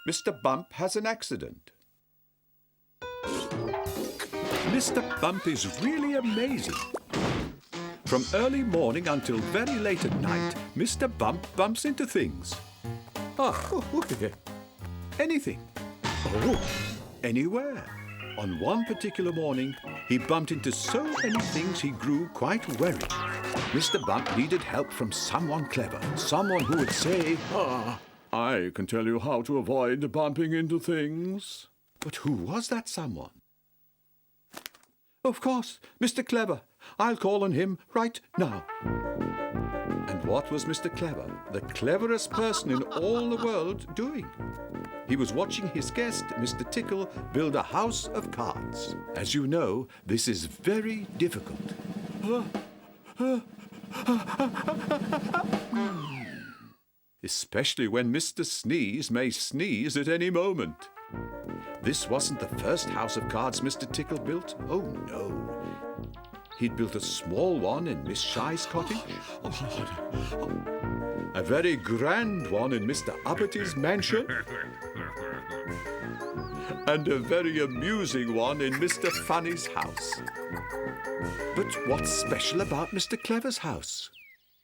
Mr. Bump has an accident. Mr. Bump is really amazing. From early morning until very late at night, Mr. Bump bumps into things. Anything. Anywhere. On one particular morning, he bumped into so many things he grew quite worried. Mr. Bump needed help from someone clever, someone who would say, I can tell you how to avoid bumping into things. But who was that someone? Of course, Mr. Clever. I'll call on him right now. And what was Mr. Clever, the cleverest person in all the world, doing? He was watching his guest, Mr. Tickle, build a house of cards. As you know, this is very difficult. Especially when Mr. Sneeze may sneeze at any moment. This wasn't the first house of cards Mr. Tickle built. Oh, no. He'd built a small one in Miss Shy's cottage, a very grand one in Mr. Uppity mansion, and a very amusing one in Mr. Funny's house. But what's special about Mr. Clever's house?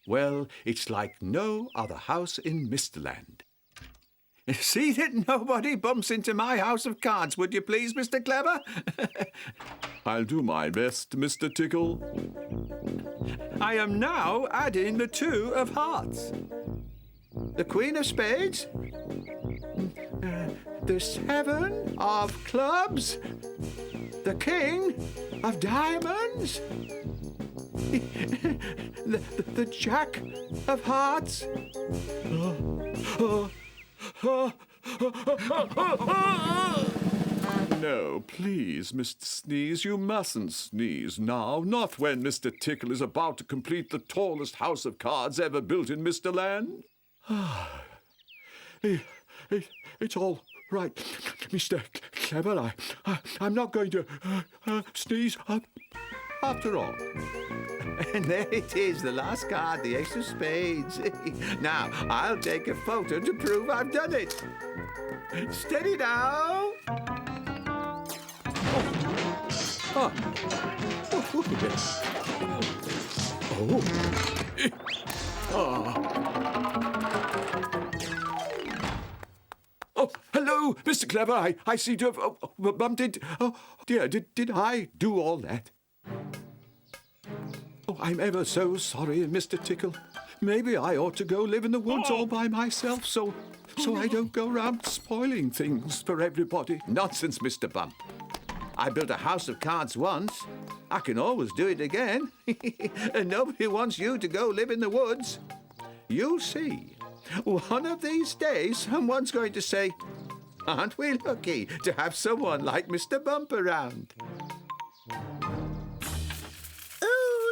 Well, it's like no other house in Misterland. See that nobody bumps into my house of cards, would you please, Mr. Clever? I'll do my best, Mr. Tickle. I am now adding the 2 of hearts. The Queen of Spades. The 7 of clubs. The King of diamonds. The Jack of hearts. No, please, Mr. Sneeze, you mustn't sneeze now. Not when Mr. Tickle is about to complete the tallest house of cards ever built in Misterland. It's all right, Mr. Clever. I'm not going to sneeze after all. And there it is, the last card, the Ace of Spades. Now, I'll take a photo to prove I've done it. Steady now. Oh, hello, Mr. Clever. I seem to have bumped into... Oh, dear, did I do all that? Oh, I'm ever so sorry, Mr. Tickle. Maybe I ought to go live in the woods all by myself so I don't go round spoiling things for everybody. Nonsense, Mr. Bump. I built a house of cards once. I can always do it again. And nobody wants you to go live in the woods. You'll see. One of these days, someone's going to say, aren't we lucky to have someone like Mr. Bump around?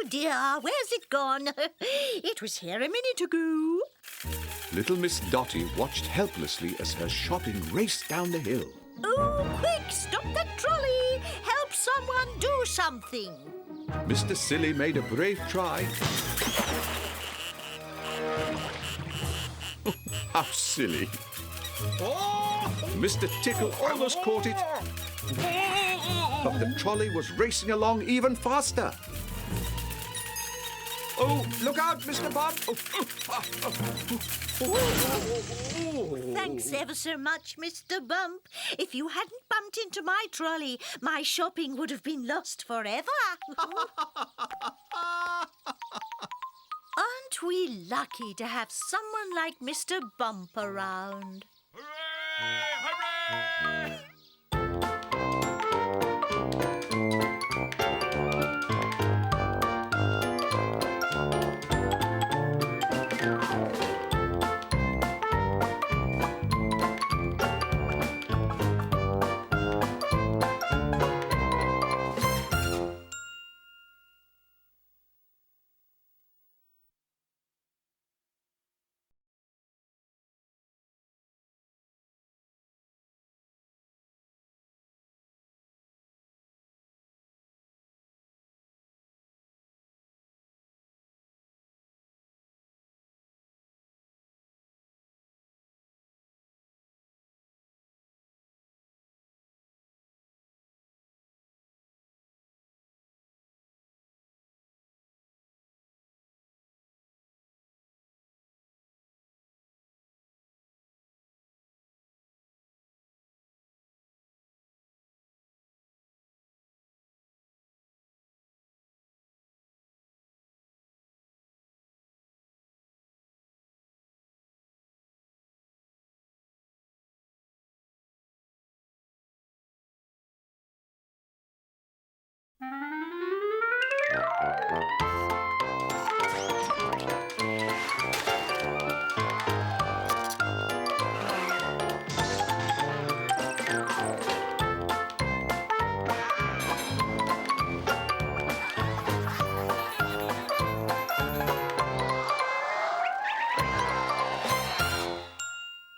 Dear, where's it gone? It was here a minute ago. Little Miss Dotty watched helplessly as her shopping raced down the hill. Oh, quick, stop that trolley. Help someone do something. Mr. Silly made a brave try. Oh, how silly. Mr. Tickle almost caught it. But the trolley was racing along even faster. Oh, look out, Mr. Bump! Thanks ever so much, Mr. Bump. If you hadn't bumped into my trolley, my shopping would have been lost forever. Aren't we lucky to have someone like Mr. Bump around? Hooray! Hooray!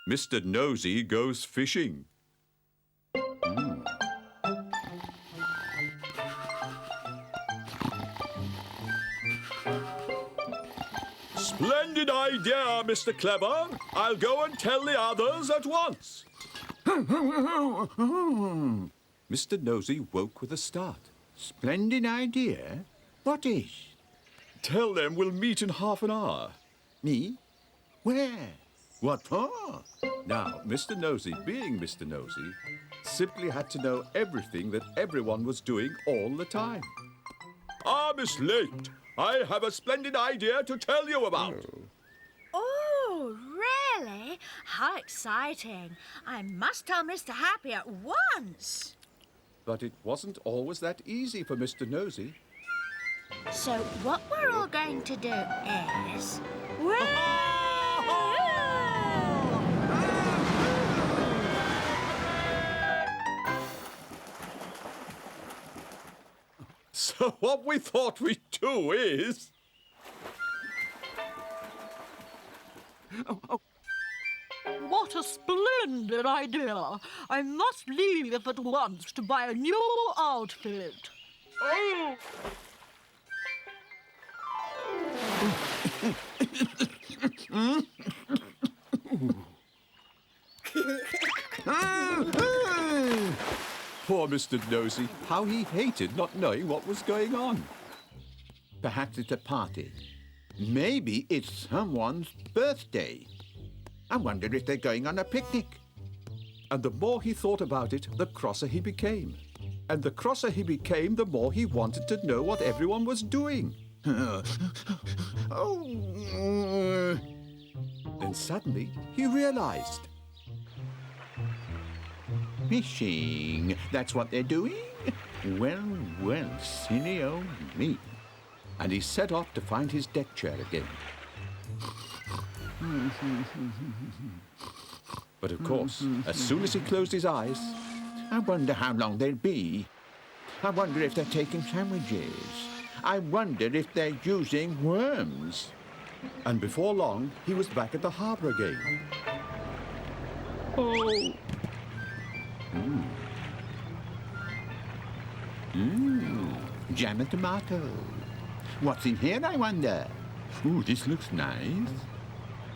Mr Nosey goes fishing. Splendid idea, Mr Clever. I'll go and tell the others at once. Mr Nosey woke with a start. Splendid idea? What is? Tell them we'll meet in half an hour. Me? Where? What for? Now, Mr Nosey, being Mr Nosey, simply had to know everything that everyone was doing all the time. Ah, Miss Late, I have a splendid idea to tell you about. Oh, really? How exciting. I must tell Mr Happy at once. But it wasn't always that easy for Mr Nosey. So what we're all going to do is... So what we thought we'd do is... What a splendid idea! I must leave at once to buy a new outfit. Oh! Poor Mr Nosey, how he hated not knowing what was going on. Perhaps it's a party. Maybe it's someone's birthday. I wonder if they're going on a picnic. And the more he thought about it, the crosser he became. And the crosser he became, the more he wanted to know what everyone was doing. Oh. Then suddenly he realized. Fishing. That's what they're doing? Well, well, silly old me. And he set off to find his deck chair again. But of course, as soon as he closed his eyes... I wonder how long they'll be. I wonder if they're taking sandwiches. I wonder if they're using worms. And before long, he was back at the harbour again. Oh. Jam and tomato. What's in here, I wonder? Ooh, this looks nice.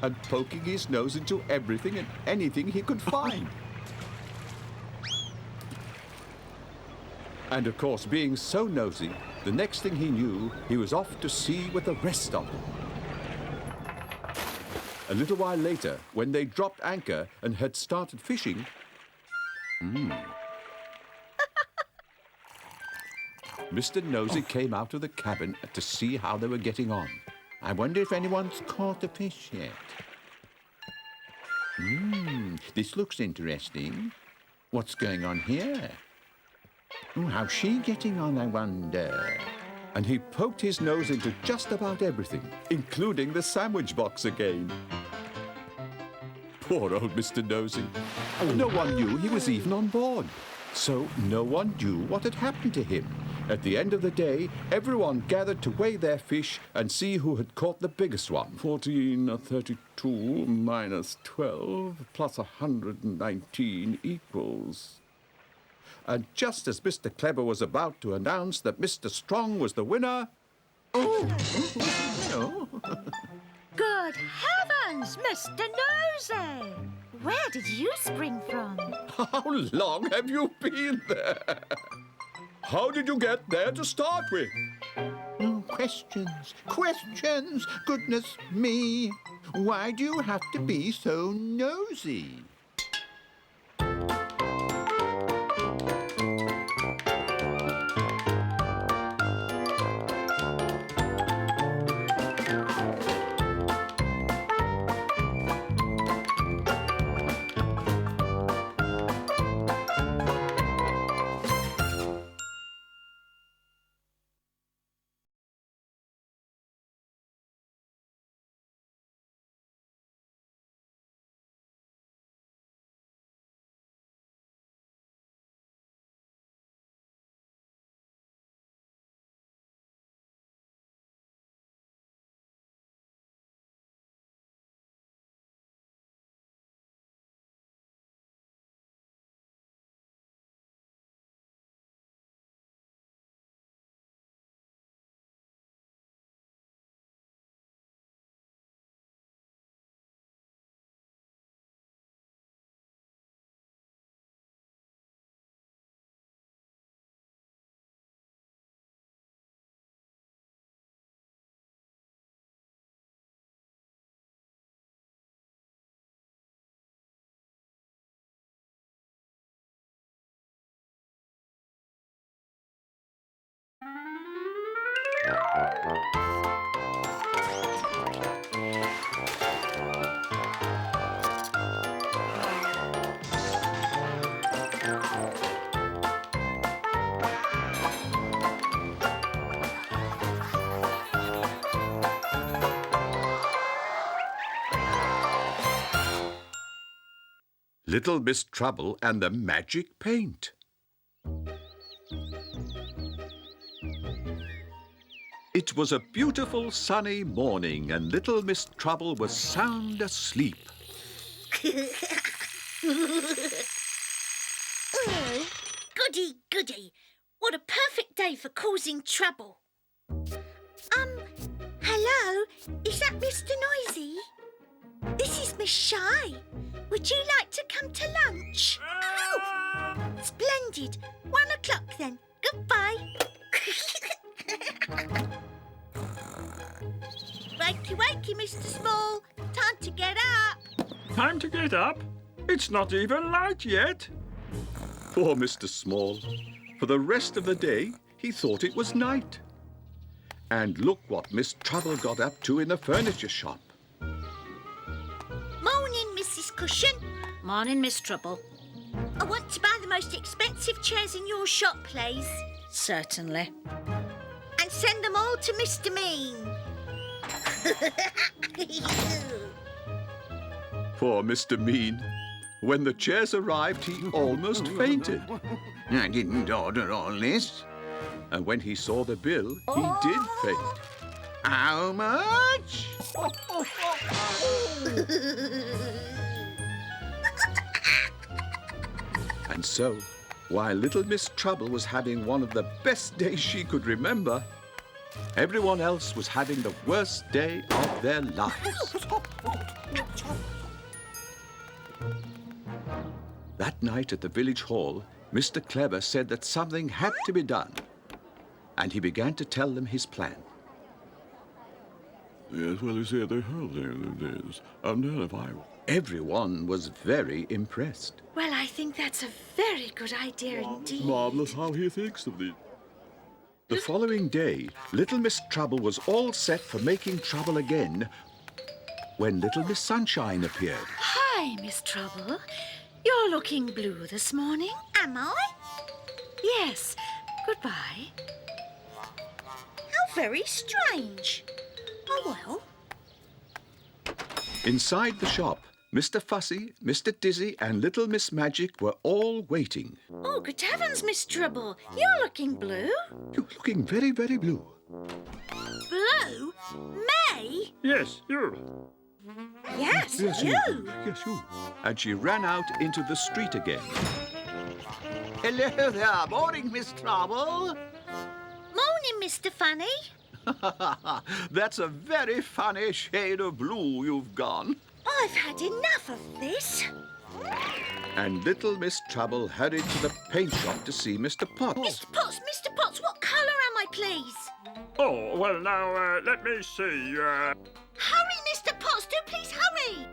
And poking his nose into everything and anything he could find. And of course, being so nosy, the next thing he knew, he was off to sea with the rest of them. A little while later, when they dropped anchor and had started fishing... Mr Nosey came out of the cabin to see how they were getting on. I wonder if anyone's caught a fish yet. This looks interesting. What's going on here? Oh, how's she getting on, I wonder? And he poked his nose into just about everything, including the sandwich box again. Poor old Mr Nosey. No one knew he was even on board. So no one knew what had happened to him. At the end of the day, everyone gathered to weigh their fish and see who had caught the biggest one. 1432 minus 12 plus 119 equals... And just as Mr Clever was about to announce that Mr Strong was the winner... Oh. Good heavens, Mr Nosey! Where did you spring from? How long have you been there? How did you get there to start with? Questions, questions, goodness me. Why do you have to be so nosy? Little Miss Trouble and the Magic Paint. It was a beautiful sunny morning and Little Miss Trouble was sound asleep. Oh, goody, goody. What a perfect day for causing trouble. Hello? Is that Mr Nosey? This is Miss Shy. Would you like to come to lunch? Oh, splendid. 1 o'clock then. Goodbye. Wakey, wakey, Mr Small. Time to get up. Time to get up? It's not even light yet. Poor Mr. Small. For the rest of the day, he thought it was night. And look what Miss Trouble got up to in the furniture shop. Morning, Mrs Cushion. Morning, Miss Trouble. I want to buy the most expensive chairs in your shop, please. Certainly. And send them all to Mr Mean. Poor Mr. Mean. When the chairs arrived, he almost fainted. I didn't order all this. And when he saw the bill, he did faint. How much? And so, while Little Miss Trouble was having one of the best days she could remember, everyone else was having the worst day of their lives. That night at the village hall, Mr. Clever said that something had to be done, and he began to tell them his plan. Yes, well, you see, the whole thing is, and then if I... Everyone was very impressed. Well, I think that's a very good idea indeed. Marvellous how he thinks of these. The following day, Little Miss Trouble was all set for making trouble again when Little Miss Sunshine appeared. Hi, Miss Trouble. You're looking blue this morning. Am I? Yes. Goodbye. How very strange. Oh, well. Inside the shop, Mr. Fussy, Mr. Dizzy and Little Miss Magic were all waiting. Oh, good heavens, Miss Trouble. You're looking blue. You're looking very, very blue. Blue? May? Yes, you. Yes, you. Yes, you. And she ran out into the street again. Hello there. Morning, Miss Trouble. Morning, Mr Funny. That's a very funny shade of blue you've gone. I've had enough of this. And Little Miss Trouble hurried to the paint shop to see Mr. Potts. Mr Potts, what colour am I, please? Oh, well, now, let me see. Hurry, Mr Potts, do please hurry.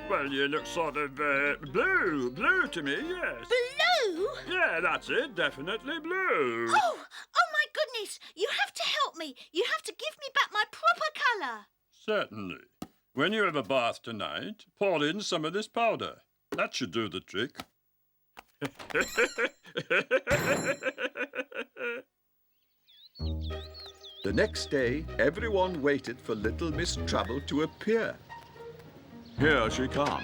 Well, you look sort of, blue to me, yes. Blue? Yeah, that's it, definitely blue. Oh my goodness, you have to help me. You have to give me back my proper colour. Certainly. When you have a bath tonight, pour in some of this powder. That should do the trick. The next day, everyone waited for Little Miss Trouble to appear. Here she comes.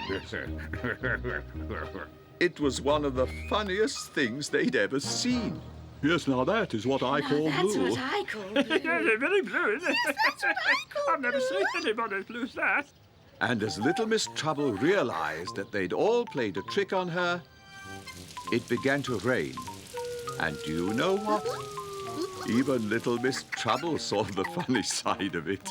It was one of the funniest things they'd ever seen. Yes, now that is what I call That's blue. what I call Yeah, blue. they're very blue, isn't it? That's what I call I've never seen anybody as blue as that. And as Little Miss Trouble realized that they'd all played a trick on her, it began to rain. And do you know what? Even Little Miss Trouble saw the funny side of it.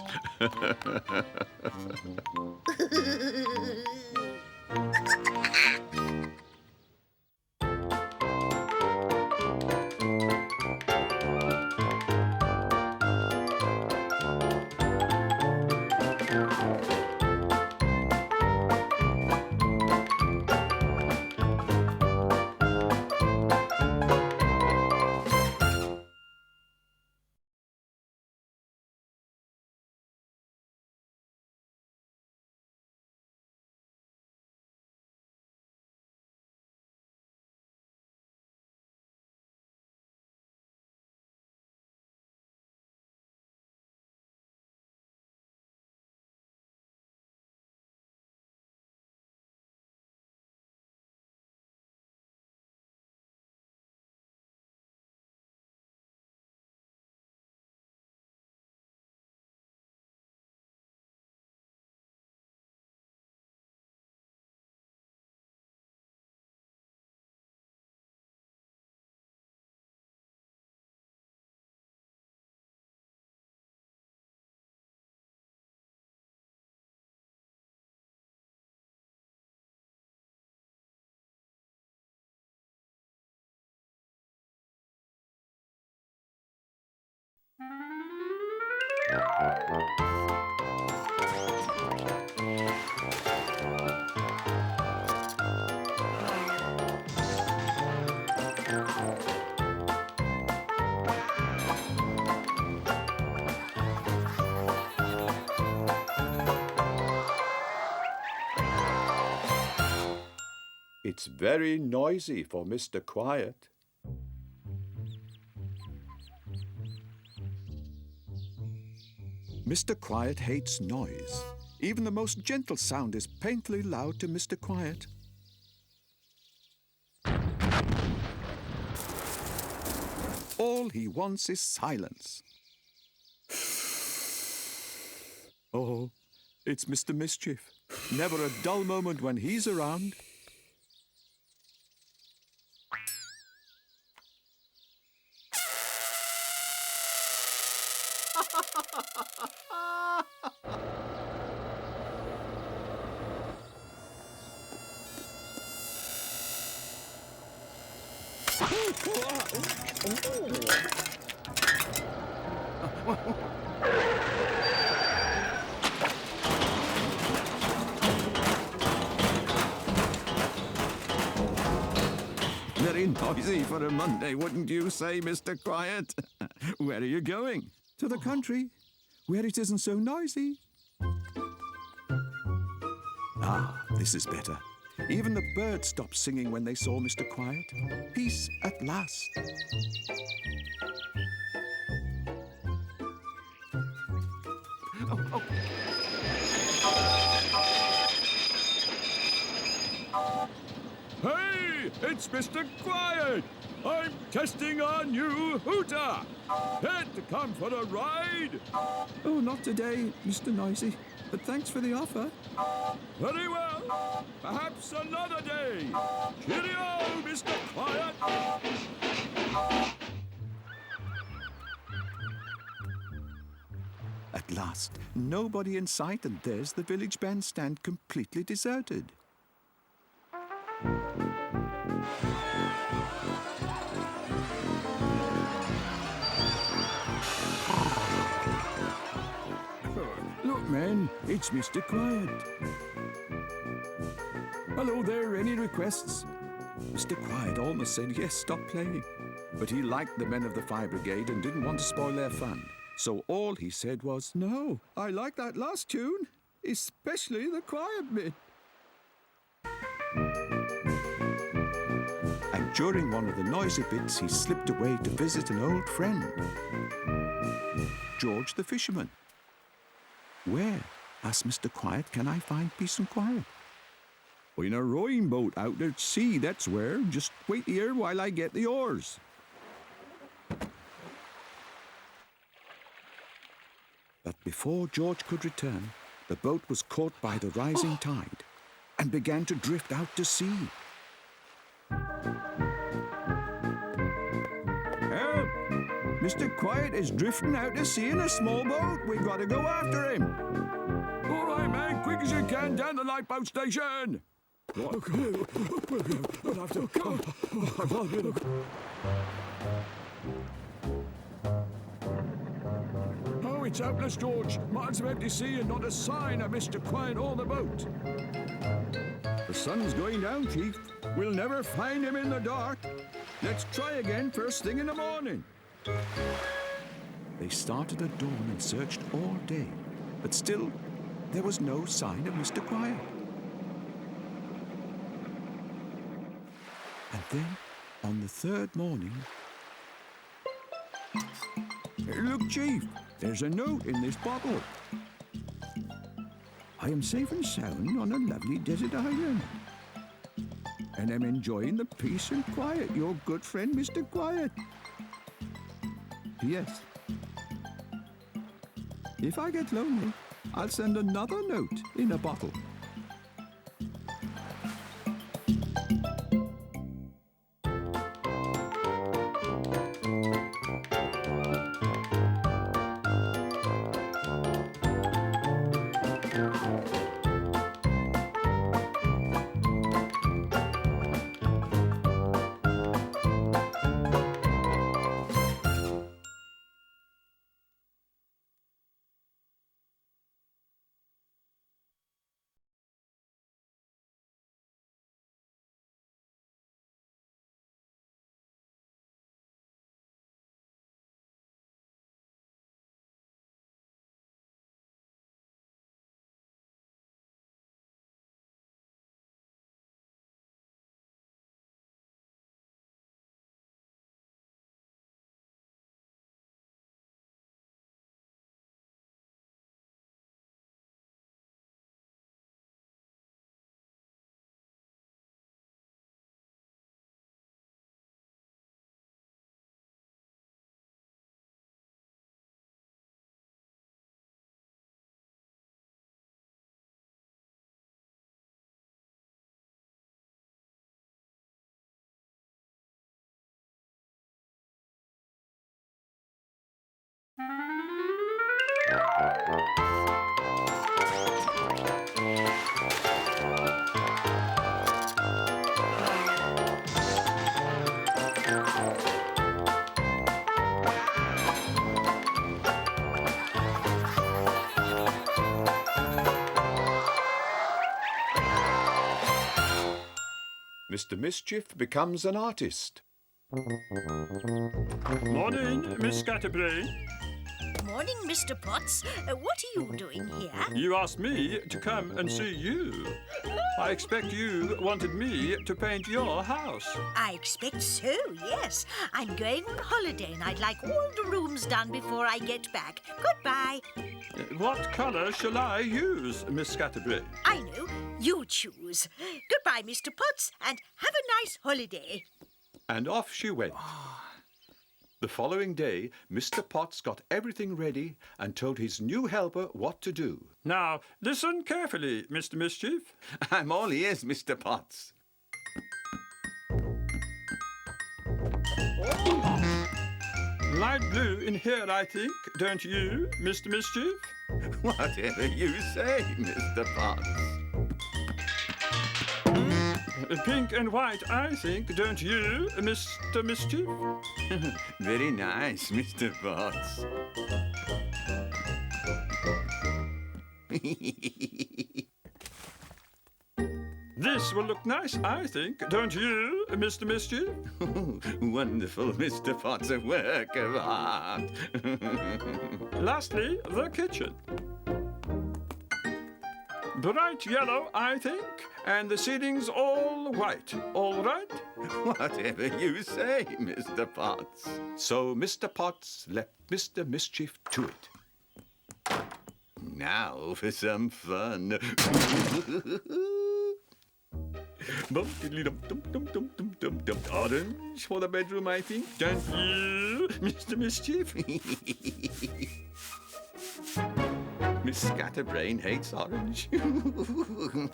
It's very noisy for Mr. Quiet. Mr. Quiet hates noise. Even the most gentle sound is painfully loud to Mr. Quiet. All he wants is silence. Oh, it's Mr. Mischief. Never a dull moment when he's around. Very noisy for a Monday, wouldn't you say, Mr. Quiet? Where are you going? To the country, where it isn't so noisy. Ah, this is better. Even the birds stopped singing when they saw Mr. Quiet. Peace at last. Hey, it's Mr. Quiet. I'm testing our new hooter. Care to come for a ride? Oh, not today, Mr. Nosey. But thanks for the offer. Very well. Perhaps another day. Cheerio, Mr. Quiet. At last, nobody in sight, and there's the village bandstand completely deserted. Look, man, it's Mr. Quiet. Hello there, any requests? Mr. Quiet almost said yes, stop playing. But he liked the men of the fire brigade and didn't want to spoil their fun. So all he said was, no, I like that last tune, especially the quiet bit. And during one of the noisy bits, he slipped away to visit an old friend, George the fisherman. Where, asked Mr. Quiet, can I find peace and quiet? In a rowing boat out at sea, that's where. Just wait here while I get the oars. But before George could return, the boat was caught by the rising tide and began to drift out to sea. Help! Mr. Quiet is drifting out to sea in a small boat. We've got to go after him. All right, man, quick as you can down the lifeboat station. We'll have to go. Oh, it's hopeless, George. Miles of empty sea and not a sign of Mr. Quiet or the boat. The sun's going down, Chief. We'll never find him in the dark. Let's try again first thing in the morning. They started at dawn and searched all day, but still there was no sign of Mr. Quiet. And then, on the third morning... Hey, look, Chief, there's a note in this bottle. I am safe and sound on a lovely desert island. And I'm enjoying the peace and quiet, your good friend, Mr. Quiet. P.S. If I get lonely, I'll send another note in a bottle. Mr Mischief becomes an artist. Morning, Miss Scatterbrain. Morning, Mr Potts. What are you doing here? You asked me to come and see you. I expect you wanted me to paint your house. I expect so, yes. I'm going on holiday and I'd like all the rooms done before I get back. Goodbye. What colour shall I use, Miss Scatterbrain? I know. You choose. Goodbye, Mr Potts, and have a nice holiday. And off she went. The following day, Mr Potts got everything ready and told his new helper what to do. Now, listen carefully, Mr Mischief. I'm all ears, Mr Potts. Light blue in here, I think, don't you, Mr Mischief? Whatever you say, Mr Potts. Pink and white, I think, don't you, Mr Mischief? Very nice, Mr Potts. This will look nice, I think, don't you, Mr Mischief? Wonderful, Mr Potts, a work of art. Lastly, the kitchen. Bright yellow, I think, and the ceiling's all white. All right? Whatever you say, Mr Potts. So Mr Potts left Mr Mischief to it. Now for some fun. Orange for the bedroom, I think. Don't you, Mr Mischief? Miss Scatterbrain hates orange. And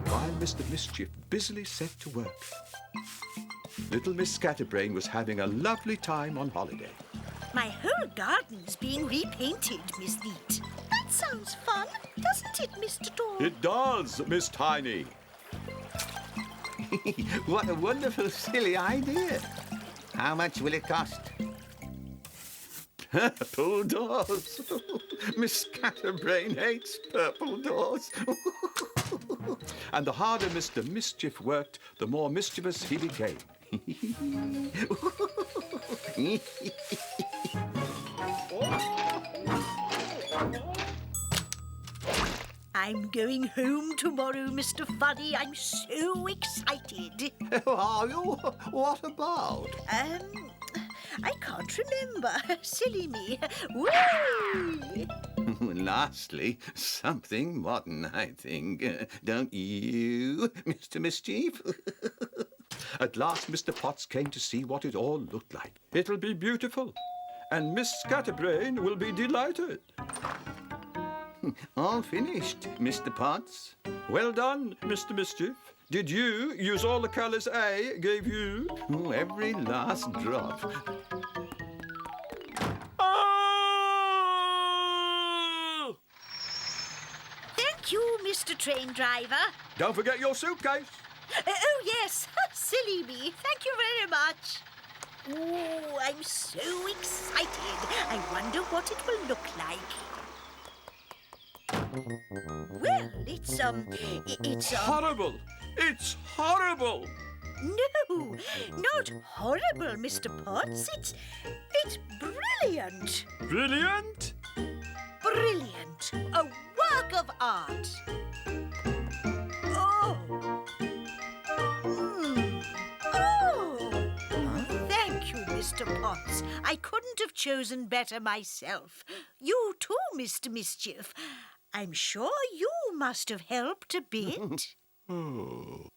while Mr Mischief busily set to work, little Miss Scatterbrain was having a lovely time on holiday. My whole garden's being repainted, Miss Neat. That sounds fun, doesn't it, Mr Tall? It does, Miss Tiny. What a wonderful, silly idea. How much will it cost? Purple doors. Miss Scatterbrain hates purple doors. And the harder Mr Mischief worked, the more mischievous he became. I'm going home tomorrow, Mr Fuddy. I'm so excited. Are you? What about? I can't remember. Silly me. Whee! Lastly, something modern, I think. Don't you, Mr Mischief? At last, Mr Potts came to see what it all looked like. It'll be beautiful, and Miss Scatterbrain will be delighted. All finished, Mr Potts. Well done, Mr Mischief. Did you use all the colours I gave you? Oh, every last drop. Oh! Thank you, Mr Train Driver. Don't forget your suitcase. Oh, yes. Silly me. Thank you very much. Oh, I'm so excited. I wonder what it will look like. Well, it's Horrible. It's horrible. No, not horrible, Mr Potts. It's brilliant. Brilliant. Brilliant. A work of art. Oh. Oh. Thank you, Mr Potts. I couldn't have chosen better myself. You too, Mr Mischief. I'm sure you must have helped a bit. Oh.